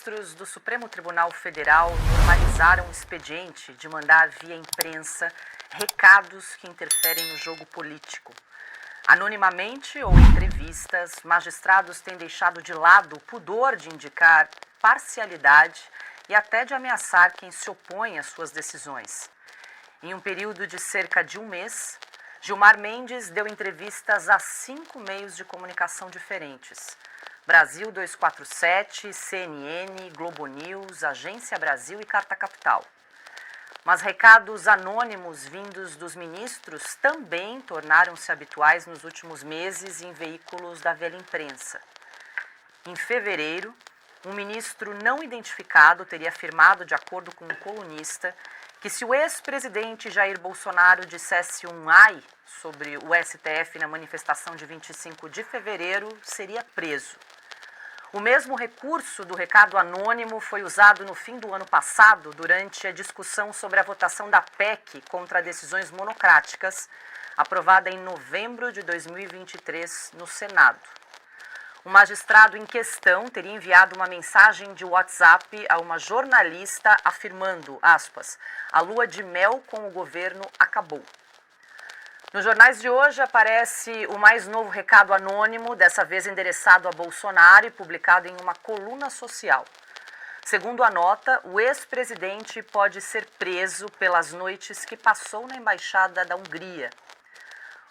ministros do Supremo Tribunal Federal normalizaram o expediente de mandar via imprensa recados que interferem no jogo político. Anonimamente ou em entrevistas, magistrados têm deixado de lado o pudor de indicar parcialidade e até de ameaçar quem se opõe às suas decisões. Em um período de cerca de um mês, Gilmar Mendes deu entrevistas a 5 meios de comunicação diferentes: Brasil 247, CNN, Globo News, Agência Brasil e Carta Capital. Mas recados anônimos vindos dos ministros também tornaram-se habituais nos últimos meses em veículos da velha imprensa. Em fevereiro, um ministro não identificado teria afirmado, de acordo com um colunista, que se o ex-presidente Jair Bolsonaro dissesse um ai sobre o STF na manifestação de 25 de fevereiro, seria preso. O mesmo recurso do recado anônimo foi usado no fim do ano passado, durante a discussão sobre a votação da PEC contra decisões monocráticas, aprovada em novembro de 2023 no Senado. O magistrado em questão teria enviado uma mensagem de WhatsApp a uma jornalista afirmando, aspas, "a lua de mel com o governo acabou". Nos jornais de hoje aparece o mais novo recado anônimo, dessa vez endereçado a Bolsonaro e publicado em uma coluna social. Segundo a nota, o ex-presidente pode ser preso pelas noites que passou na Embaixada da Hungria.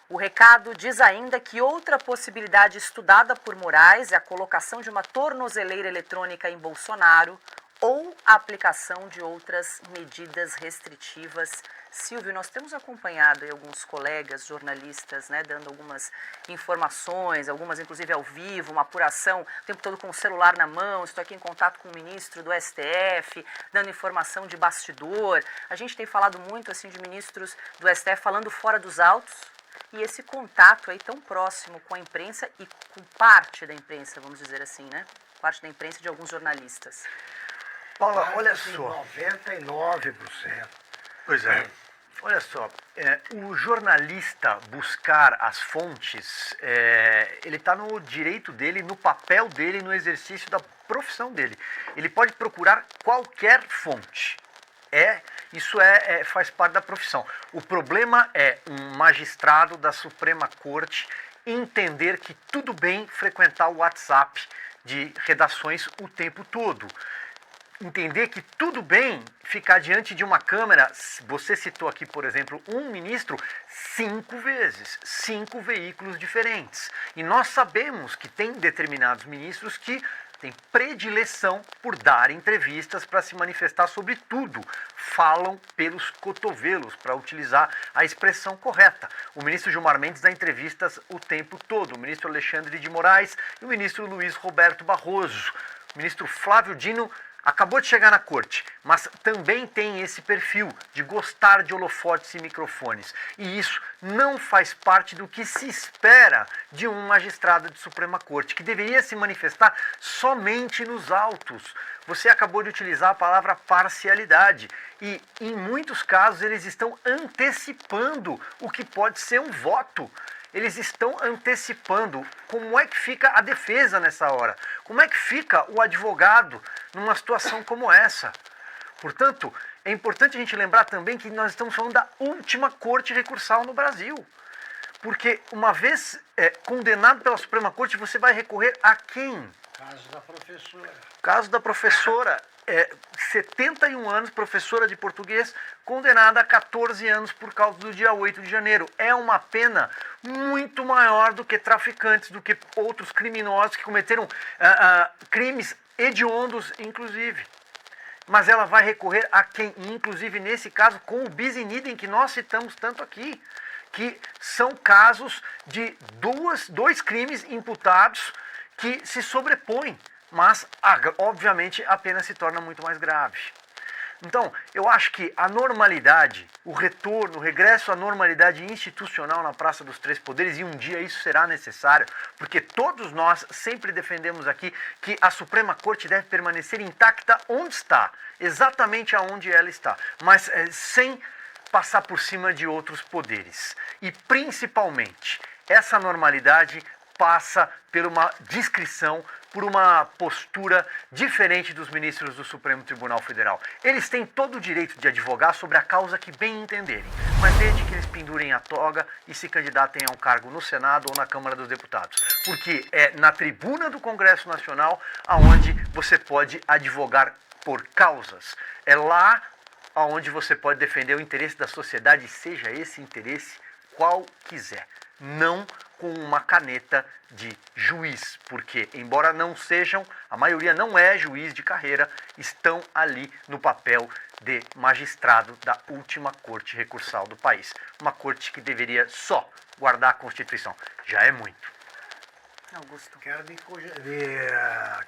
O recado diz ainda que outra possibilidade estudada por Moraes é a colocação de uma tornozeleira eletrônica em Bolsonaro ou a aplicação de outras medidas restritivas. Silvio, nós temos acompanhado aí alguns colegas jornalistas, dando algumas informações, algumas inclusive ao vivo, uma apuração o tempo todo com o celular na mão. Estou aqui em contato com o ministro do STF, dando informação de bastidor. A gente tem falado muito assim de ministros do STF falando fora dos autos. E esse contato aí tão próximo com a imprensa e com parte da imprensa, vamos dizer assim, parte da imprensa e de alguns jornalistas. Paula, olha só. 99%. Pois é. Olha só, o jornalista buscar as fontes, ele está no direito dele, no papel dele, no exercício da profissão dele. Ele pode procurar qualquer fonte. Isso faz parte da profissão. O problema é um magistrado da Suprema Corte entender que tudo bem frequentar o WhatsApp de redações o tempo todo. Entender que tudo bem ficar diante de uma câmera. Você citou aqui, por exemplo, um ministro 5 vezes, 5 veículos diferentes. E nós sabemos que tem determinados ministros que têm predileção por dar entrevistas para se manifestar sobre tudo. Falam pelos cotovelos, para utilizar a expressão correta. O ministro Gilmar Mendes dá entrevistas o tempo todo. O ministro Alexandre de Moraes e o ministro Luiz Roberto Barroso. O ministro Flávio Dino acabou de chegar na corte, mas também tem esse perfil de gostar de holofotes e microfones. E isso não faz parte do que se espera de um magistrado de Suprema Corte, que deveria se manifestar somente nos autos. Você acabou de utilizar a palavra parcialidade. E, em muitos casos, eles estão antecipando o que pode ser um voto. Eles estão antecipando como é que fica a defesa nessa hora. Como é que fica o advogado numa situação como essa. Portanto, é importante a gente lembrar também que nós estamos falando da última corte recursal no Brasil. Porque uma vez condenado pela Suprema Corte, você vai recorrer a quem? Caso da professora. Caso da professora, 71 anos, professora de português, condenada a 14 anos por causa do dia 8 de janeiro. É uma pena muito maior do que traficantes, do que outros criminosos que cometeram crimes hediondos, inclusive. Mas ela vai recorrer a quem? Inclusive, nesse caso, com o bis in idem que nós citamos tanto aqui, que são casos de dois crimes imputados que se sobrepõem, mas, obviamente, a pena se torna muito mais grave. Então, eu acho que a normalidade, o retorno, o regresso à normalidade institucional na Praça dos Três Poderes, e um dia isso será necessário, porque todos nós sempre defendemos aqui que a Suprema Corte deve permanecer intacta onde está, exatamente aonde ela está, mas sem passar por cima de outros poderes. E, principalmente, essa normalidade passa por uma discrição, por uma postura diferente dos ministros do Supremo Tribunal Federal. Eles têm todo o direito de advogar sobre a causa que bem entenderem, mas desde que eles pendurem a toga e se candidatem a um cargo no Senado ou na Câmara dos Deputados. Porque é na tribuna do Congresso Nacional aonde você pode advogar por causas. É lá aonde você pode defender o interesse da sociedade, seja esse interesse qual quiser. Não com uma caneta de juiz, porque, embora não sejam, a maioria não é juiz de carreira, estão ali no papel de magistrado da última corte recursal do país. Uma corte que deveria só guardar a Constituição. Já é muito. Augusto. Quero me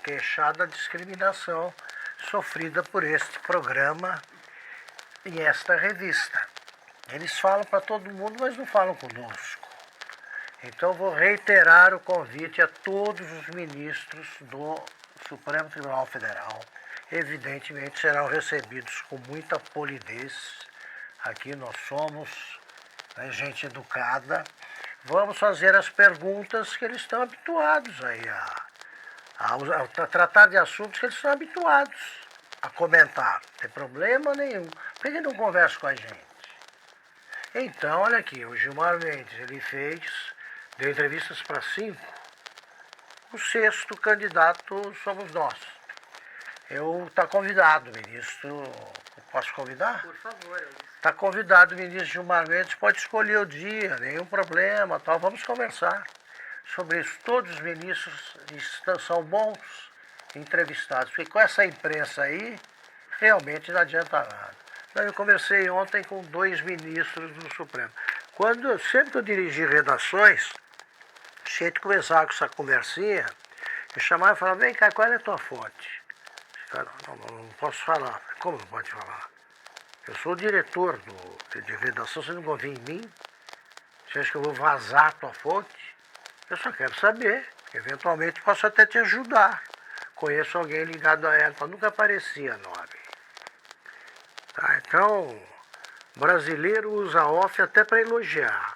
queixar da discriminação sofrida por este programa e esta revista. Eles falam para todo mundo, mas não falam conosco. Então vou reiterar o convite a todos os ministros do Supremo Tribunal Federal. Evidentemente serão recebidos com muita polidez. Aqui nós somos gente educada. Vamos fazer as perguntas que eles estão habituados aí a tratar de assuntos que eles estão habituados a comentar. Não tem problema nenhum. Por que ele não conversa com a gente? Então, olha aqui, o Gilmar Mendes, ele deu entrevistas para 5. O 6º candidato somos nós. Está convidado, ministro. Posso convidar? Por favor. Está convidado o ministro Gilmar Mendes, pode escolher o dia, nenhum problema, tal. Vamos conversar sobre isso. Todos os ministros são bons entrevistados, porque com essa imprensa aí, realmente não adianta nada. Eu conversei ontem com 2 ministros do Supremo. Sempre que eu dirigi redações, a gente começava com essa conversinha, eu chamava e falava, vem cá, qual é a tua fonte? Não posso falar. Como não pode falar? Eu sou o diretor de redação, você não confia em mim? Você acha que eu vou vazar a tua fonte? Eu só quero saber, eventualmente posso até te ajudar. Conheço alguém ligado a ela, nunca aparecia nome. Tá, então, brasileiro usa off até para elogiar.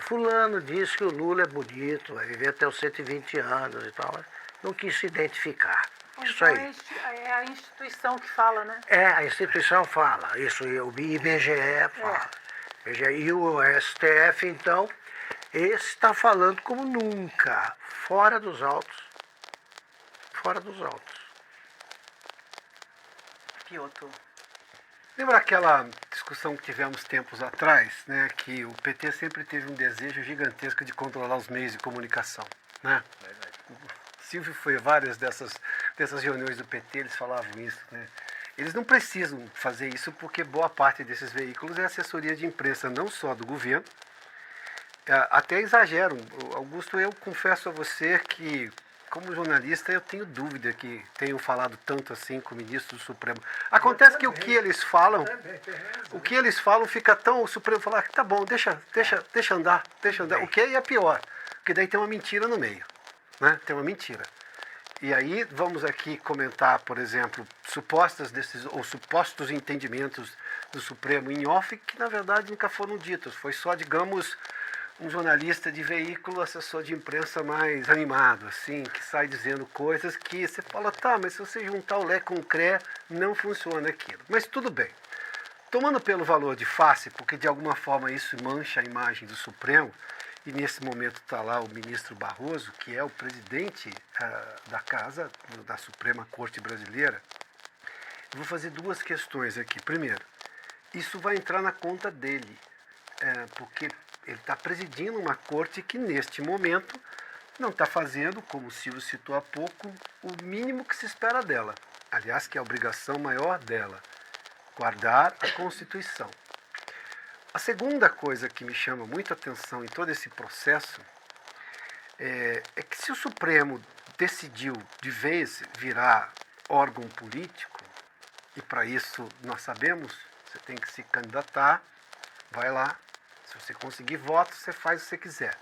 Fulano disse que o Lula é bonito, vai viver até os 120 anos e tal. Não quis se identificar. Isso aí. É a instituição que fala, né? A instituição fala. Isso, o IBGE fala. E o STF, então, esse está falando como nunca. Fora dos autos. Fora dos autos. Piotr. Lembra aquela discussão que tivemos tempos atrás, né, que o PT sempre teve um desejo gigantesco de controlar os meios de comunicação, né? Silvio foi a várias dessas reuniões do PT, eles falavam isso, né? Eles não precisam fazer isso porque boa parte desses veículos é assessoria de imprensa, não só do governo, até exageram. Augusto, eu confesso a você que, como jornalista, eu tenho dúvida que tenham falado tanto assim com o ministro do Supremo. Acontece que o que eles falam, fica tão... O Supremo fala, tá bom, deixa andar. O que é pior, porque daí tem uma mentira no meio, né? Tem uma mentira. E aí vamos aqui comentar, por exemplo, supostos entendimentos do Supremo em off, que na verdade nunca foram ditos. Foi só, digamos, um jornalista de veículo, assessor de imprensa mais animado, assim, que sai dizendo coisas que você fala, tá, mas se você juntar o Lé com o CRE, não funciona aquilo. Mas tudo bem. Tomando pelo valor de face, porque de alguma forma isso mancha a imagem do Supremo, e nesse momento está lá o ministro Barroso, que é o presidente da Casa, da Suprema Corte Brasileira, eu vou fazer 2 questões aqui. Primeiro, isso vai entrar na conta dele, porque ele está presidindo uma corte que, neste momento, não está fazendo, como o Silvio citou há pouco, o mínimo que se espera dela. Aliás, que é a obrigação maior dela, guardar a Constituição. A segunda coisa que me chama muito a atenção em todo esse processo é que se o Supremo decidiu de vez virar órgão político, e para isso nós sabemos, você tem que se candidatar, vai lá, se você conseguir votos, você faz o que você quiser.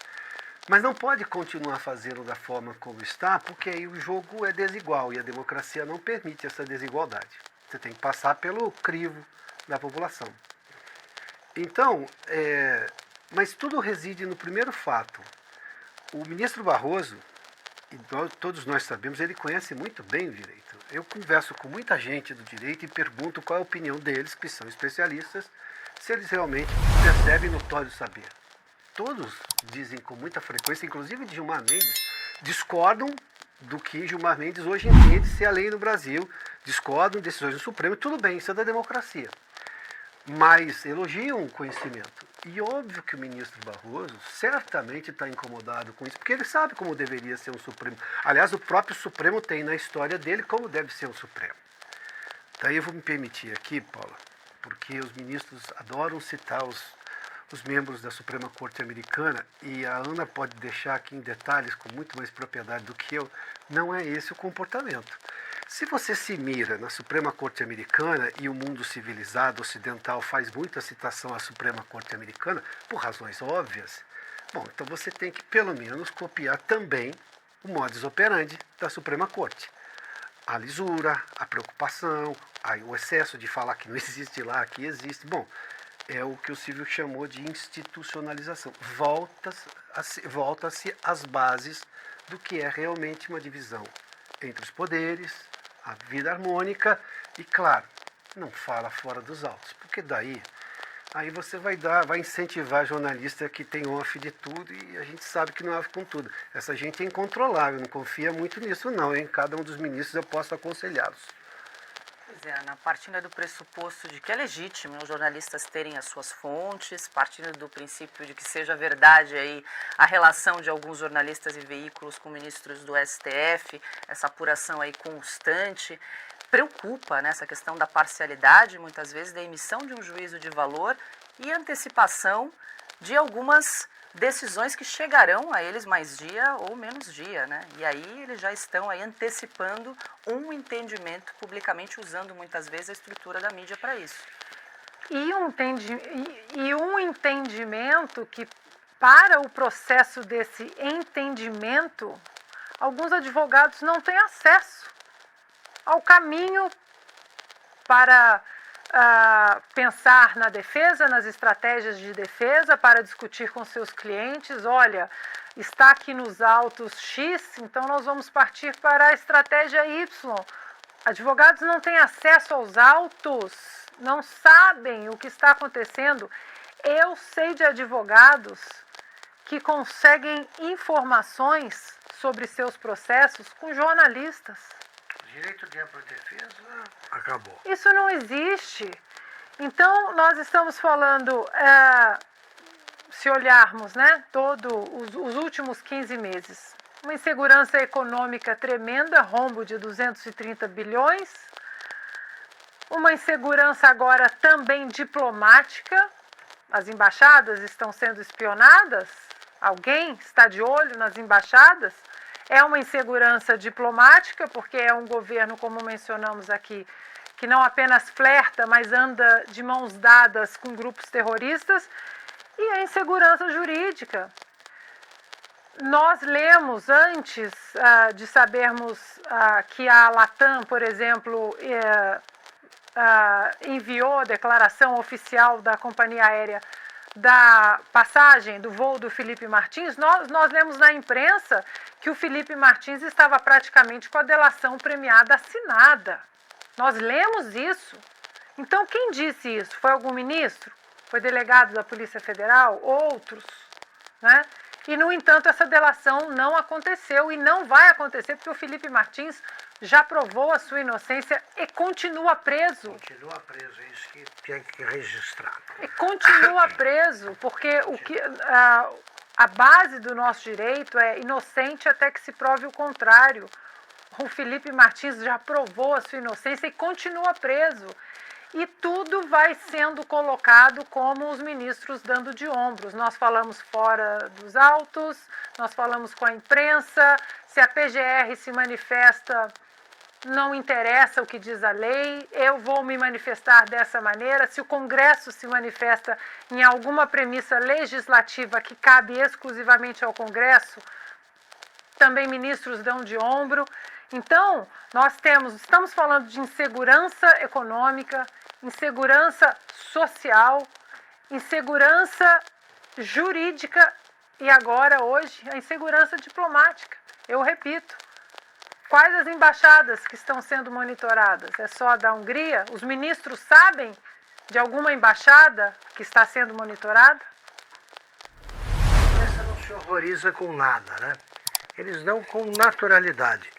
Mas não pode continuar fazendo da forma como está, porque aí o jogo é desigual e a democracia não permite essa desigualdade. Você tem que passar pelo crivo da população. Então, mas tudo reside no primeiro fato. o ministro Barroso, e todos nós sabemos, ele conhece muito bem o direito. Eu converso com muita gente do direito e pergunto qual é a opinião deles, que são especialistas, se eles realmente percebem notório saber. Todos dizem com muita frequência, inclusive Gilmar Mendes, discordam do que Gilmar Mendes hoje entende ser a lei no Brasil, discordam de decisões do Supremo, tudo bem, isso é da democracia. Mas elogiam o conhecimento. E óbvio que o ministro Barroso certamente está incomodado com isso, porque ele sabe como deveria ser um Supremo. Aliás, o próprio Supremo tem na história dele como deve ser um Supremo. Daí eu vou me permitir aqui, Paula, porque os ministros adoram citar os membros da Suprema Corte Americana, e a Ana pode deixar aqui em detalhes com muito mais propriedade do que eu, não é esse o comportamento. Se você se mira na Suprema Corte Americana, e o mundo civilizado ocidental faz muita citação à Suprema Corte Americana, por razões óbvias, bom, então você tem que pelo menos copiar também o modus operandi da Suprema Corte. A lisura, a preocupação, o excesso de falar que não existe lá, que existe. Bom, é o que o Silvio chamou de institucionalização. Volta-se às bases do que é realmente uma divisão entre os poderes, a vida harmônica e, claro, não fala fora dos autos, porque daí aí você vai incentivar jornalista que tem off de tudo, e a gente sabe que não é off com tudo. Essa gente é incontrolável, não confia muito nisso não, hein? Cada um dos ministros eu posso aconselhá-los. Pois é, Ana, partindo do pressuposto de que é legítimo os jornalistas terem as suas fontes, partindo do princípio de que seja verdade aí a relação de alguns jornalistas e veículos com ministros do STF, essa apuração aí constante, preocupa nessa questão da parcialidade, muitas vezes, da emissão de um juízo de valor e antecipação de algumas decisões que chegarão a eles mais dia ou menos dia, né? E aí eles já estão aí antecipando um entendimento publicamente, usando muitas vezes a estrutura da mídia para isso. E um entendimento que, para o processo desse entendimento, alguns advogados não têm acesso ao caminho para pensar na defesa, nas estratégias de defesa, para discutir com seus clientes. Olha, está aqui nos autos X, então nós vamos partir para a estratégia Y. Advogados não têm acesso aos autos, não sabem o que está acontecendo. Eu sei de advogados que conseguem informações sobre seus processos com jornalistas. Direito de ampla defesa acabou. Isso não existe. Então, nós estamos falando, se olharmos, né, os últimos 15 meses, uma insegurança econômica tremenda, rombo de 230 bilhões, uma insegurança agora também diplomática, as embaixadas estão sendo espionadas, alguém está de olho nas embaixadas. É uma insegurança diplomática, porque é um governo, como mencionamos aqui, que não apenas flerta, mas anda de mãos dadas com grupos terroristas, e a insegurança jurídica. Nós lemos, antes de sabermos que a Latam, por exemplo, enviou a declaração oficial da companhia aérea da passagem do voo do Felipe Martins, nós lemos na imprensa que o Felipe Martins estava praticamente com a delação premiada assinada. Nós lemos isso. Então, quem disse isso? Foi algum ministro? Foi delegado da Polícia Federal? Outros? Né? E, no entanto, essa delação não aconteceu e não vai acontecer, porque o Felipe Martins já provou a sua inocência e continua preso. Continua preso, é isso que tem que registrar. E continua preso, porque a base do nosso direito é inocente até que se prove o contrário. O Felipe Martins já provou a sua inocência e continua preso. E tudo vai sendo colocado como os ministros dando de ombros. Nós falamos fora dos autos, nós falamos com a imprensa, se a PGR se manifesta, não interessa o que diz a lei, eu vou me manifestar dessa maneira. Se o Congresso se manifesta em alguma premissa legislativa que cabe exclusivamente ao Congresso, também ministros dão de ombro. Então, estamos falando de insegurança econômica, insegurança social, insegurança jurídica E agora, hoje, a insegurança diplomática. Eu repito, quais as embaixadas que estão sendo monitoradas? É só a da Hungria? Os ministros sabem de alguma embaixada que está sendo monitorada? Essa não se horroriza com nada, né? Eles dão com naturalidade.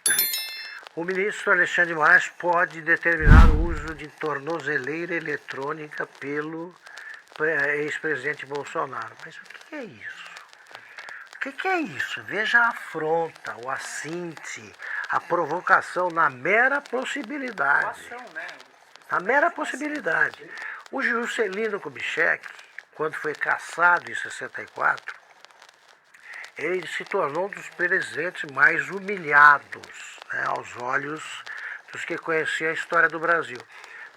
O ministro Alexandre de Moraes pode determinar o uso de tornozeleira eletrônica pelo ex-presidente Bolsonaro. Mas o que é isso? O que é isso? Veja a afronta, o assinte, a provocação na mera possibilidade. Na mera possibilidade. O Juscelino Kubitschek, quando foi cassado em 64, ele se tornou um dos presidentes mais humilhados, né, aos olhos dos que conheciam a história do Brasil.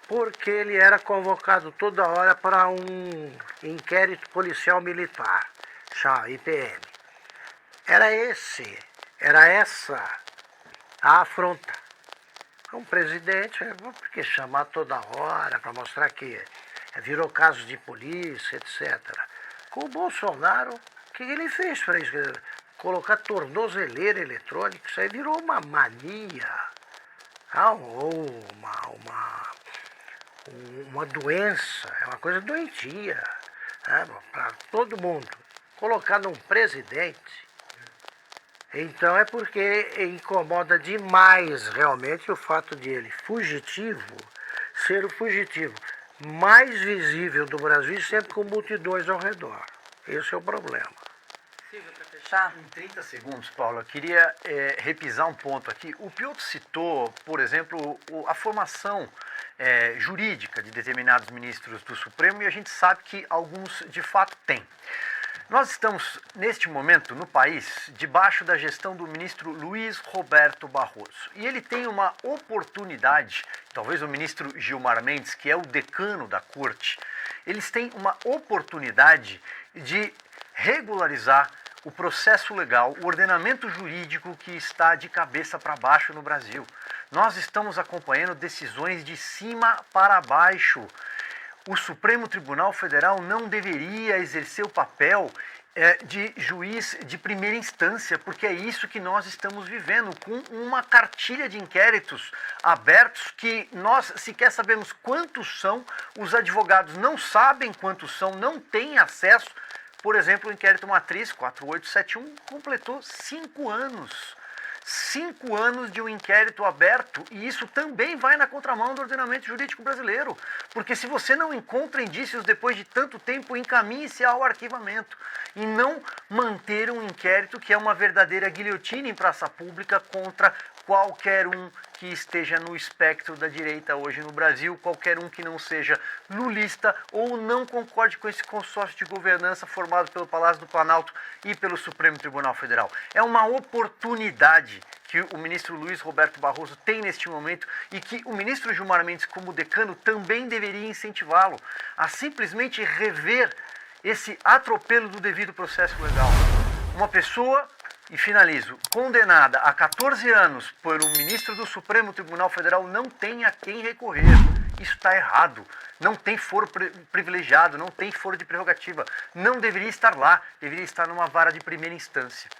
Porque ele era convocado toda hora para um inquérito policial militar, IPM. Era essa a afronta. Um presidente, por que chamar toda hora para mostrar que virou caso de polícia, etc. Com o Bolsonaro, o que ele fez para isso? Colocar tornozeleira eletrônica, isso aí virou uma mania, ou uma doença, é uma coisa doentia, né, para todo mundo. Colocar num presidente. Então é porque incomoda demais realmente o fato de ele fugitivo, ser o fugitivo mais visível do Brasil e sempre com multidões ao redor. Esse é o problema. Silvio, para fechar? Em 30 segundos, Paulo, eu queria repisar um ponto aqui. O Piotr citou, por exemplo, a formação jurídica de determinados ministros do Supremo e a gente sabe que alguns de fato têm. Nós estamos, neste momento, no país, debaixo da gestão do ministro Luiz Roberto Barroso. E ele tem uma oportunidade, talvez o ministro Gilmar Mendes, que é o decano da corte, eles têm uma oportunidade de regularizar o processo legal, o ordenamento jurídico que está de cabeça para baixo no Brasil. Nós estamos acompanhando decisões de cima para baixo. O Supremo Tribunal Federal não deveria exercer o papel de juiz de primeira instância, porque é isso que nós estamos vivendo, com uma cartilha de inquéritos abertos que nós sequer sabemos quantos são, os advogados não sabem quantos são, não têm acesso. Por exemplo, o inquérito matriz 4871 completou 5 anos. 5 anos de um inquérito aberto, e isso também vai na contramão do ordenamento jurídico brasileiro, porque se você não encontra indícios depois de tanto tempo, encaminhe-se ao arquivamento e não manter um inquérito que é uma verdadeira guilhotina em praça pública contra qualquer um que esteja no espectro da direita hoje no Brasil, qualquer um que não seja lulista ou não concorde com esse consórcio de governança formado pelo Palácio do Planalto e pelo Supremo Tribunal Federal. É uma oportunidade que o ministro Luiz Roberto Barroso tem neste momento e que o ministro Gilmar Mendes, como decano, também deveria incentivá-lo a simplesmente rever esse atropelo do devido processo legal. Uma pessoa, e finalizo, condenada a 14 anos por um ministro do Supremo Tribunal Federal não tem a quem recorrer. Isso está errado. Não tem foro privilegiado, não tem foro de prerrogativa. Não deveria estar lá, deveria estar numa vara de primeira instância.